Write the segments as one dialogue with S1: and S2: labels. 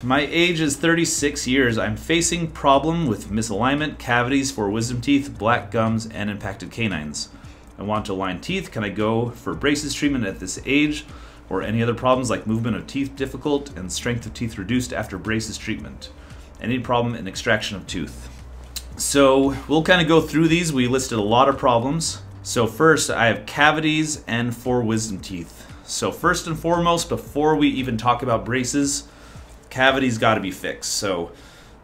S1: My age is 36 years. I'm facing problem with misalignment, cavities for wisdom teeth, black gums, and impacted canines. I want to align teeth. Can I go for braces treatment at this age, or any other problems like movement of teeth difficult and strength of teeth reduced after braces treatment? Any problem in extraction of tooth? So we'll kind of go through these. We listed a lot of problems. So first, I have cavities and 4 wisdom teeth. So first and foremost, before we even talk about braces, cavities got to be fixed. So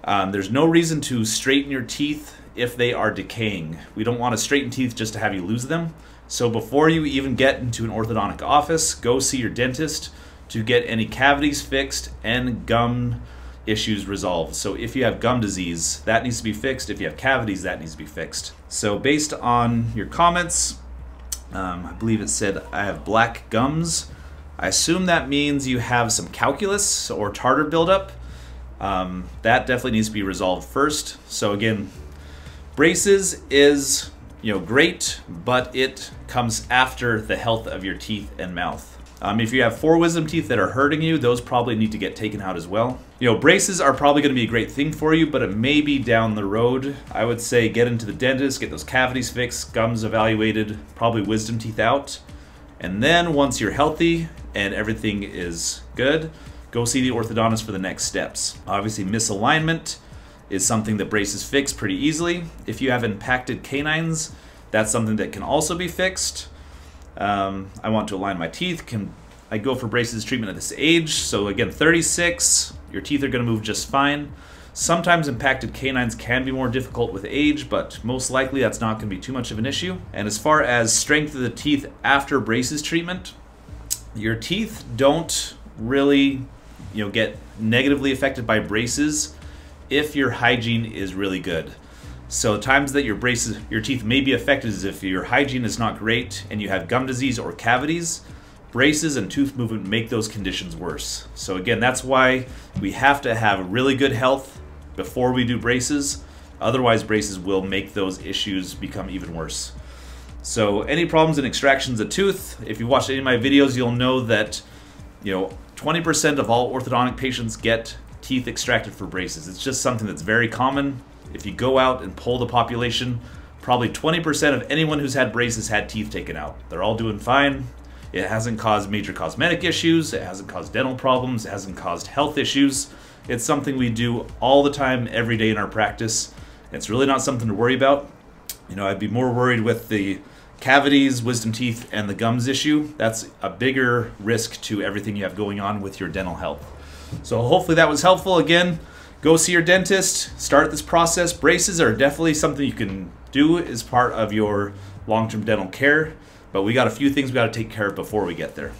S1: there's no reason to straighten your teeth if they are decaying. We don't want to straighten teeth just to have you lose them. So before you even get into an orthodontic office, go see your dentist to get any cavities fixed and gum issues resolved. So if you have gum disease, that needs to be fixed. If you have cavities, that needs to be fixed. So based on your comments, I believe it said I have black gums. I assume that means you have some calculus or tartar buildup. That definitely needs to be resolved first. So again, braces is great, but it comes after the health of your teeth and mouth. If you have 4 wisdom teeth that are hurting you, those probably need to get taken out as well. Braces are probably going to be a great thing for you, but it may be down the road. I would say get into the dentist, get those cavities fixed, gums evaluated, probably wisdom teeth out. And then once you're healthy and everything is good, go see the orthodontist for the next steps. Obviously, misalignment is something that braces fix pretty easily. If you have impacted canines, that's something that can also be fixed. I want to align my teeth. Can I go for braces treatment at this age? So again, 36, your teeth are going to move just fine. Sometimes impacted canines can be more difficult with age, but most likely that's not going to be too much of an issue. And as far as strength of the teeth after braces treatment, your teeth don't really get negatively affected by braces if your hygiene is really good. So times that your teeth may be affected is if your hygiene is not great and you have gum disease or cavities. Braces and tooth movement make those conditions worse. So again, that's why we have to have really good health before we do braces. Otherwise, braces will make those issues become even worse. So any problems in extractions of tooth, if you watched any of my videos, you'll know that 20% of all orthodontic patients get teeth extracted for braces. It's just something that's very common. If you go out and poll the population, probably 20% of anyone who's had braces had teeth taken out. They're all doing fine. It hasn't caused major cosmetic issues. It hasn't caused dental problems. It hasn't caused health issues. It's something we do all the time, every day in our practice. It's really not something to worry about. I'd be more worried with the cavities, wisdom teeth, and the gums issue. That's a bigger risk to everything you have going on with your dental health. So hopefully that was helpful. Again, go see your dentist, start this process. Braces are definitely something you can do as part of your long-term dental care, but we got a few things we got to take care of before we get there.